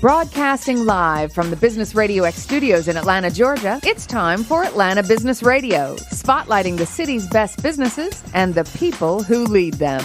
Broadcasting live from the Business RadioX studios in Atlanta, Georgia, it's time for Atlanta Business Radio, spotlighting the city's best businesses and the people who lead them.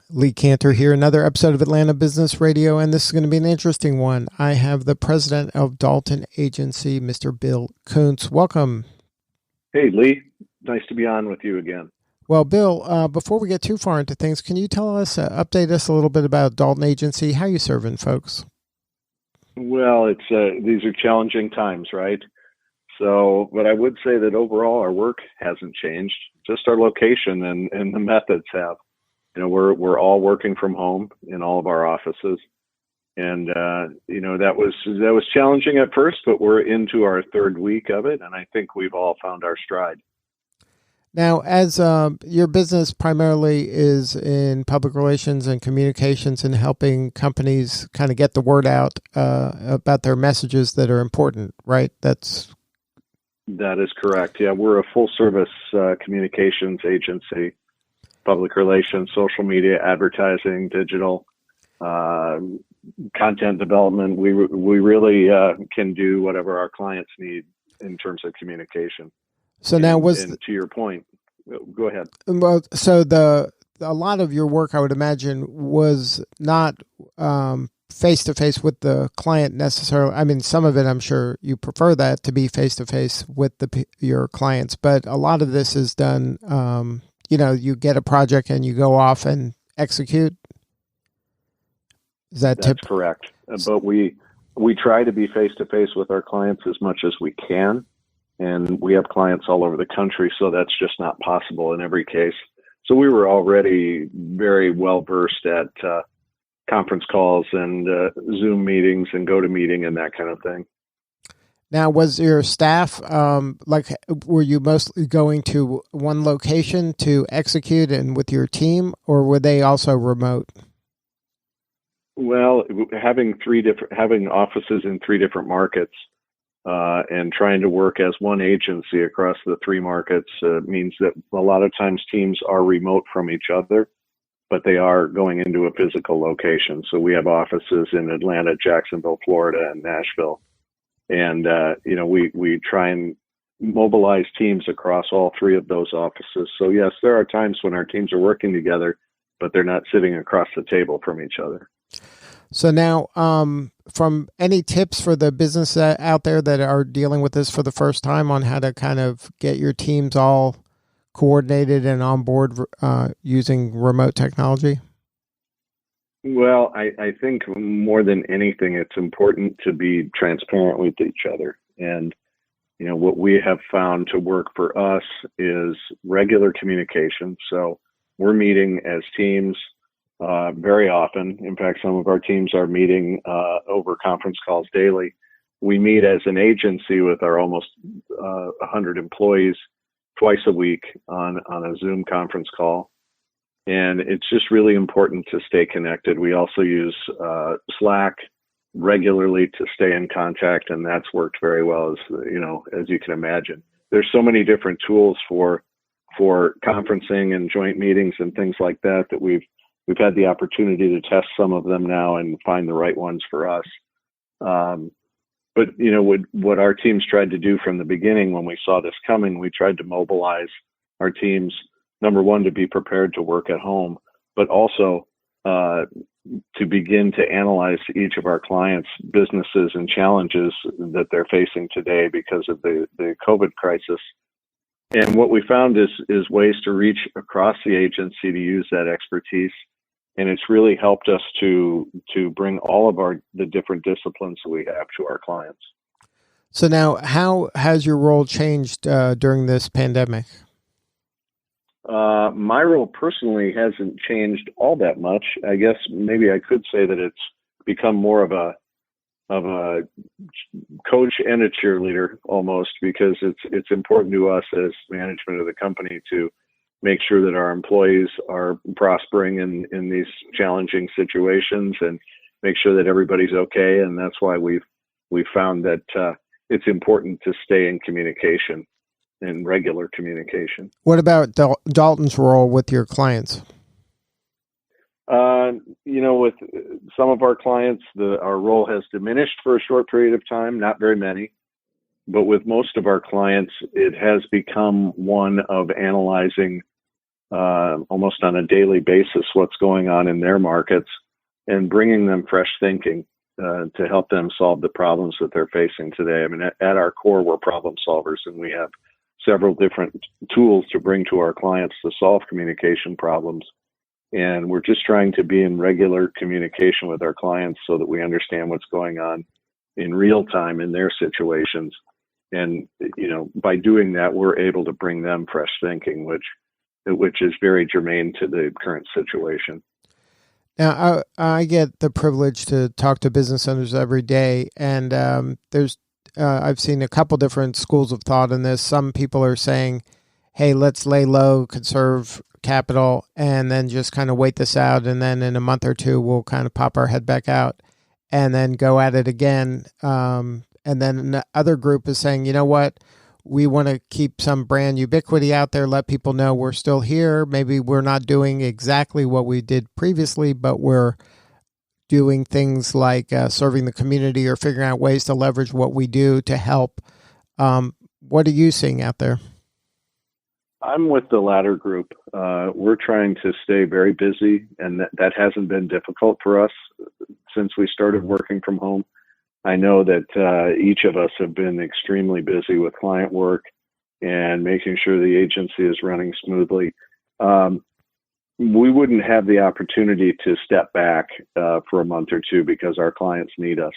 Lee Cantor here, another episode of Atlanta Business Radio, and this is going to be an interesting one. I have the president of Dalton Agency, Mr. Bill Coontz. Welcome. Hey, Lee. Nice to be on with you again. Well, Bill, before we get too far into things, can you tell us, update us a little bit about Dalton Agency? How you serving folks? Well, these are challenging times, right? But I would say that overall our work hasn't changed. Just our location and the methods have. You know, we're all working from home in all of our offices, and that was challenging at first, but we're into our third week of it, and I think we've all found our stride. Now, as your business primarily is in public relations and communications and helping companies kind of get the word out about their messages that are important, right? That is correct. Yeah, we're a full-service communications agency, public relations, social media, advertising, digital, content development. We really can do whatever our clients need in terms of communication. So now to your point, go ahead. Well, so a lot of your work, I would imagine, was not face-to-face with the client necessarily. I mean, some of it, I'm sure you prefer that to be face-to-face with your clients, but a lot of this is done, you get a project and you go off and execute. Is that That's correct. But we try to be face-to-face with our clients as much as we can. And we have clients all over the country, so that's just not possible in every case. So we were already very well versed at conference calls and Zoom meetings and GoToMeeting and that kind of thing. Now, was your staff, were you mostly going to one location to execute and with your team, or were they also remote? Well, having offices in three different markets, and trying to work as one agency across the three markets means that a lot of times teams are remote from each other, but they are going into a physical location. So we have offices in Atlanta, Jacksonville, Florida, and Nashville. And, we try and mobilize teams across all three of those offices. So yes, there are times when our teams are working together, but they're not sitting across the table from each other. So now, from any tips for the business out there that are dealing with this for the first time on how to kind of get your teams all coordinated and on board using remote technology? Well, I think more than anything, it's important to be transparent with each other. And, what we have found to work for us is regular communication. So we're meeting as teams very often. In fact, some of our teams are meeting over conference calls daily. We meet as an agency with our almost 100 employees twice a week on a Zoom conference call. And it's just really important to stay connected. We also use Slack regularly to stay in contact, and that's worked very well, as you can imagine. There's so many different tools for conferencing and joint meetings and things like that we've had the opportunity to test some of them now and find the right ones for us. But what our teams tried to do from the beginning when we saw this coming, we tried to mobilize our teams, number one, to be prepared to work at home, but also to begin to analyze each of our clients' businesses and challenges that they're facing today because of the COVID crisis. And what we found is ways to reach across the agency to use that expertise. And it's really helped us to bring all of the different disciplines that we have to our clients. So now, how has your role changed during this pandemic? My role personally hasn't changed all that much. I guess maybe I could say that it's become more of a coach and a cheerleader almost, because it's important to us as management of the company to make sure that our employees are prospering in these challenging situations and make sure that everybody's okay. And that's why we've found that it's important to stay in communication, in regular communication. What about Dalton's role with your clients? With some of our clients, our role has diminished for a short period of time, not very many. But with most of our clients, it has become one of analyzing almost on a daily basis what's going on in their markets and bringing them fresh thinking to help them solve the problems that they're facing today. I mean, at our core, we're problem solvers, and we have several different tools to bring to our clients to solve communication problems. And we're just trying to be in regular communication with our clients so that we understand what's going on in real time in their situations. And, by doing that, we're able to bring them fresh thinking, which is very germane to the current situation. Now, I get the privilege to talk to business owners every day, and I've seen a couple different schools of thought in this. Some people are saying, hey, let's lay low, conserve capital, and then just kind of wait this out, and then in a month or two, we'll kind of pop our head back out and then go at it again. And then the other group is saying, you know what? We want to keep some brand ubiquity out there, let people know we're still here. Maybe we're not doing exactly what we did previously, but we're doing things like serving the community or figuring out ways to leverage what we do to help. What are you seeing out there? I'm with the latter group. We're trying to stay very busy, and that hasn't been difficult for us since we started working from home. I know that each of us have been extremely busy with client work and making sure the agency is running smoothly. We wouldn't have the opportunity to step back for a month or two because our clients need us.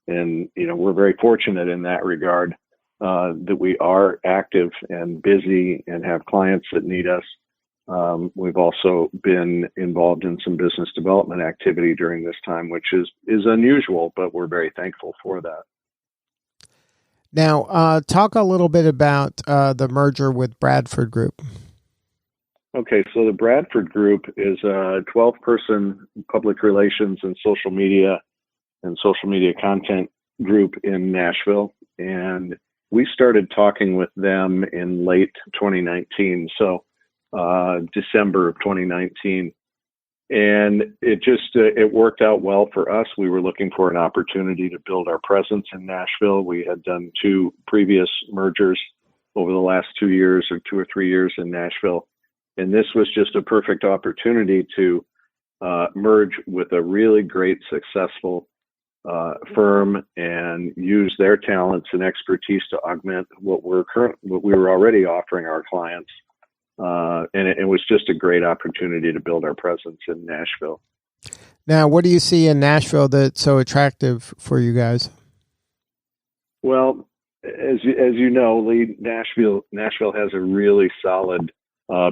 And, we're very fortunate in that regard that we are active and busy and have clients that need us. We've also been involved in some business development activity during this time, which is unusual, but we're very thankful for that. Now, talk a little bit about the merger with Bradford Group. Okay, so the Bradford Group is a 12-person public relations and social media content group in Nashville, and we started talking with them in late 2019. So December of 2019. And it worked out well for us. We were looking for an opportunity to build our presence in Nashville. We had done 2 previous mergers over the last 2 years or 2 or 3 years in Nashville. And this was just a perfect opportunity to merge with a really great, successful firm and use their talents and expertise to augment what we were already offering our clients. And it was just a great opportunity to build our presence in Nashville. Now, what do you see in Nashville that's so attractive for you guys? Well, as you know, Lee, Nashville has a really solid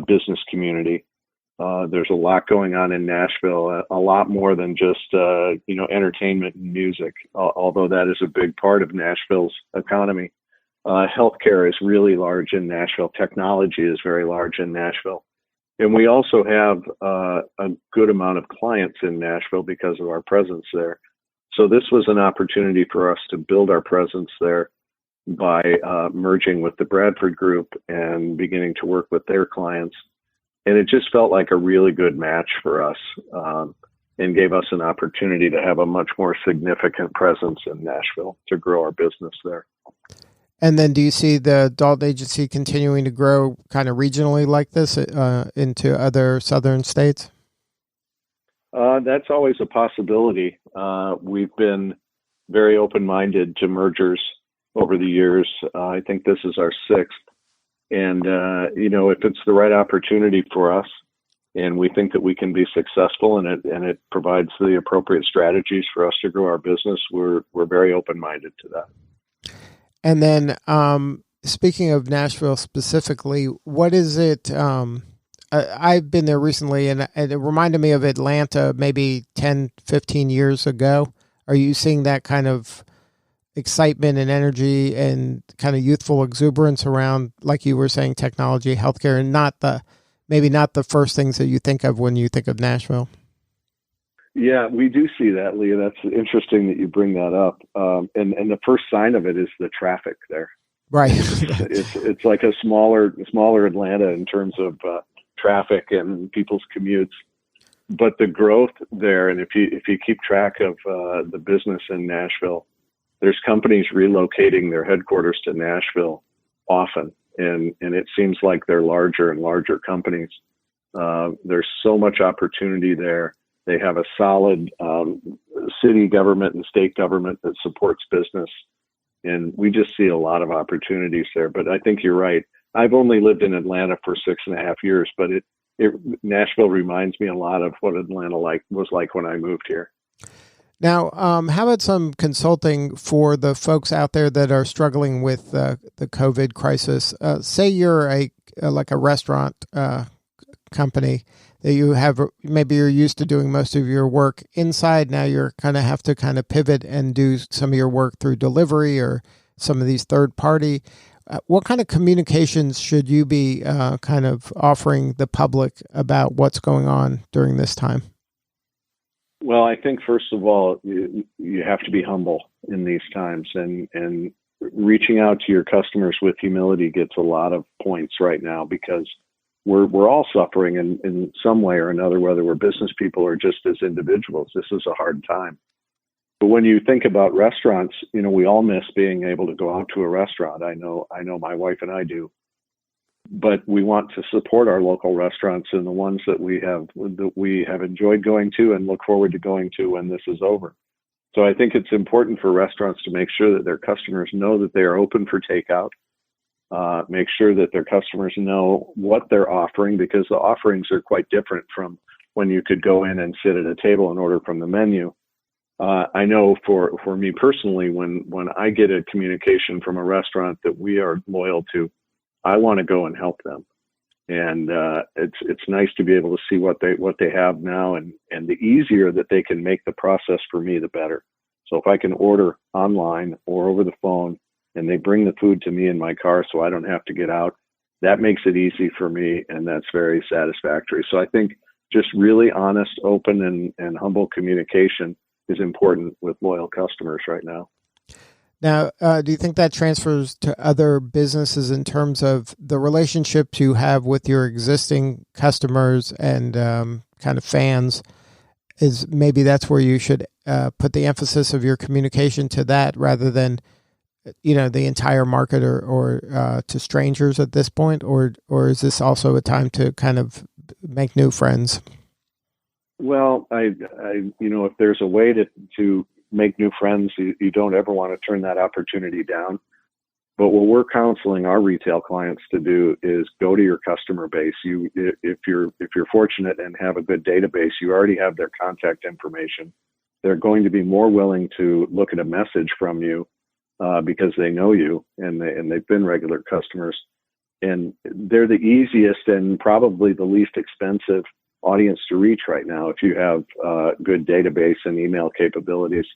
business community. There's a lot going on in Nashville, a lot more than just entertainment and music, although that is a big part of Nashville's economy. Healthcare is really large in Nashville. Technology is very large in Nashville. And we also have a good amount of clients in Nashville because of our presence there. So this was an opportunity for us to build our presence there by merging with the Bradford Group and beginning to work with their clients. And it just felt like a really good match for us and gave us an opportunity to have a much more significant presence in Nashville to grow our business there. And then do you see the Dalton Agency continuing to grow kind of regionally like this into other southern states? That's always a possibility. We've been very open-minded to mergers over the years. I think this is our 6th. And, if it's the right opportunity for us and we think that we can be successful and it provides the appropriate strategies for us to grow our business, we're very open-minded to that. And then speaking of Nashville specifically, what is it? I've been there recently, and it reminded me of Atlanta maybe 10, 15 years ago. Are you seeing that kind of excitement and energy and kind of youthful exuberance around, like you were saying, technology, healthcare, and maybe not the first things that you think of when you think of Nashville? Yeah, we do see that, Leah. That's interesting that you bring that up. And the first sign of it is the traffic there. Right. It's like a smaller Atlanta in terms of traffic and people's commutes. but the growth there, and if you keep track of the business in Nashville, there's companies relocating their headquarters to Nashville often, and it seems like they're larger and larger companies. There's so much opportunity there. They have a solid city government and state government that supports business, and we just see a lot of opportunities there. But I think you're right. I've only lived in Atlanta for 6.5 years, but Nashville reminds me a lot of what Atlanta was like when I moved here. Now, how about some consulting for the folks out there that are struggling with the COVID crisis? Say you're a restaurant company that you have, maybe you're used to doing most of your work inside. Now you're have to pivot and do some of your work through delivery or some of these third party. What kind of communications should you be offering the public about what's going on during this time? Well, I think first of all, you have to be humble in these times, and reaching out to your customers with humility gets a lot of points right now, because we're all suffering in some way or another, whether we're business people or just as individuals. This is a hard time. But when you think about restaurants, we all miss being able to go out to a restaurant. I know my wife and I do. But we want to support our local restaurants and the ones that we have enjoyed going to and look forward to going to when this is over. So I think it's important for restaurants to make sure that their customers know that they are open for takeout. Make sure that their customers know what they're offering, because the offerings are quite different from when you could go in and sit at a table and order from the menu. I know for me personally, when I get a communication from a restaurant that we are loyal to, I want to go and help them. And it's nice to be able to see what they have now, and the easier that they can make the process for me, the better. So if I can order online or over the phone and they bring the food to me in my car so I don't have to get out, that makes it easy for me, and that's very satisfactory. So I think just really honest, open, and humble communication is important with loyal customers right now. Now, do you think that transfers to other businesses in terms of the relationships you have with your existing customers and fans? Is maybe that's where you should put the emphasis of your communication to that, rather than the entire market or to strangers at this point, or is this also a time to make new friends? Well, I if there's a way to make new friends, you don't ever want to turn that opportunity down. But what we're counseling our retail clients to do is go to your customer base. If you're fortunate and have a good database, you already have their contact information. They're going to be more willing to look at a message from you because they know you and they've been regular customers. And they're the easiest and probably the least expensive audience to reach right now if you have good database and email capabilities,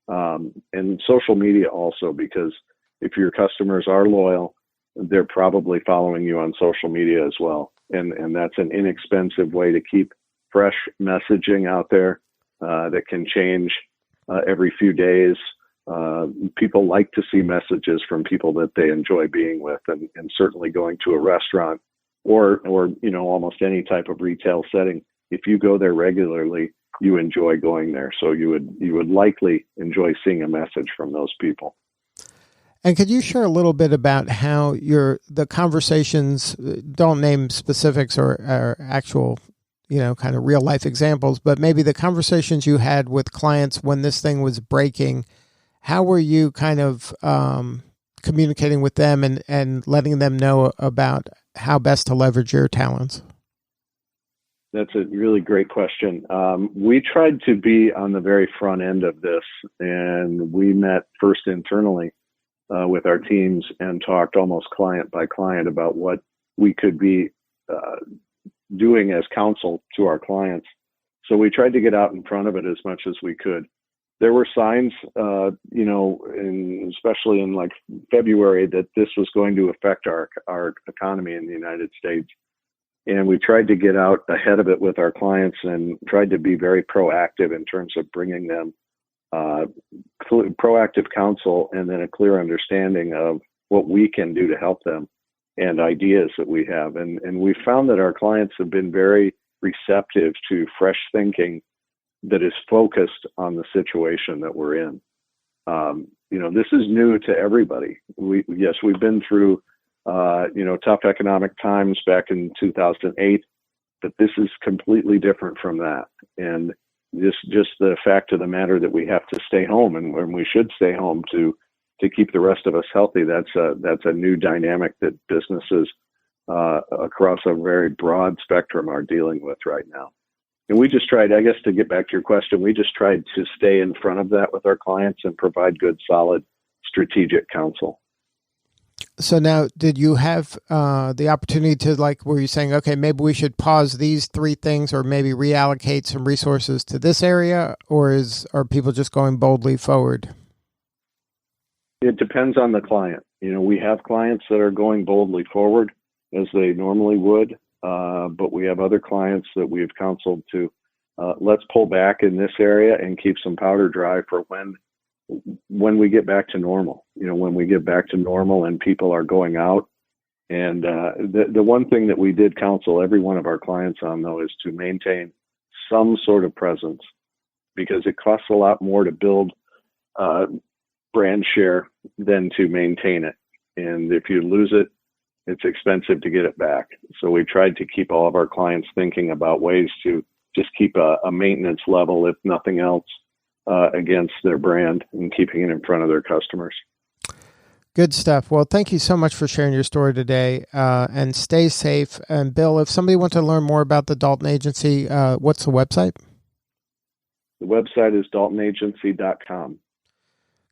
and social media also, because if your customers are loyal, they're probably following you on social media as well, and that's an inexpensive way to keep fresh messaging out there that can change every few days. People like to see messages from people that they enjoy being with, and certainly going to a restaurant or almost any type of retail setting. If you go there regularly, you enjoy going there. So you would likely enjoy seeing a message from those people. And could you share a little bit about how the conversations, don't name specifics or actual, real life examples, but maybe the conversations you had with clients when this thing was breaking, how were you communicating with them and letting them know about how best to leverage your talents? That's a really great question. We tried to be on the very front end of this, and we met first internally with our teams and talked almost client by client about what we could be doing as counsel to our clients. So we tried to get out in front of it as much as we could. There were signs, especially in like February, that this was going to affect our economy in the United States. And we tried to get out ahead of it with our clients and tried to be very proactive in terms of bringing them proactive counsel and then a clear understanding of what we can do to help them and ideas that we have. And we found that our clients have been very receptive to fresh thinking that is focused on the situation that we're in. This is new to everybody. We've been through, tough economic times back in 2008, but this is completely different from that. And just the fact of the matter that we have to stay home and we should stay home to keep the rest of us healthy. That's a new dynamic that businesses across a very broad spectrum are dealing with right now. And we just tried, I guess, to get back to your question, we just tried to stay in front of that with our clients and provide good, solid, strategic counsel. So now, did you have the opportunity to, were you saying, okay, maybe we should pause these three things or maybe reallocate some resources to this area, or are people just going boldly forward? It depends on the client. We have clients that are going boldly forward as they normally would, but we have other clients that we have counseled to let's pull back in this area and keep some powder dry for when we get back to normal. When we get back to normal and people are going out. And the one thing that we did counsel every one of our clients on, though, is to maintain some sort of presence, because it costs a lot more to build brand share than to maintain it. And if you lose it, it's expensive to get it back. So we tried to keep all of our clients thinking about ways to just keep a maintenance level, if nothing else, against their brand and keeping it in front of their customers. Good stuff. Well, thank you so much for sharing your story today, and stay safe. And Bill, if somebody wants to learn more about the Dalton Agency, what's the website? The website is daltonagency.com.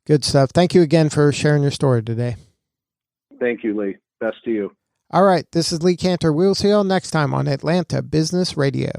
Good stuff. Thank you again for sharing your story today. Thank you, Lee. Best to you. All right. This is Lee Cantor. We'll see you all next time on Atlanta Business Radio.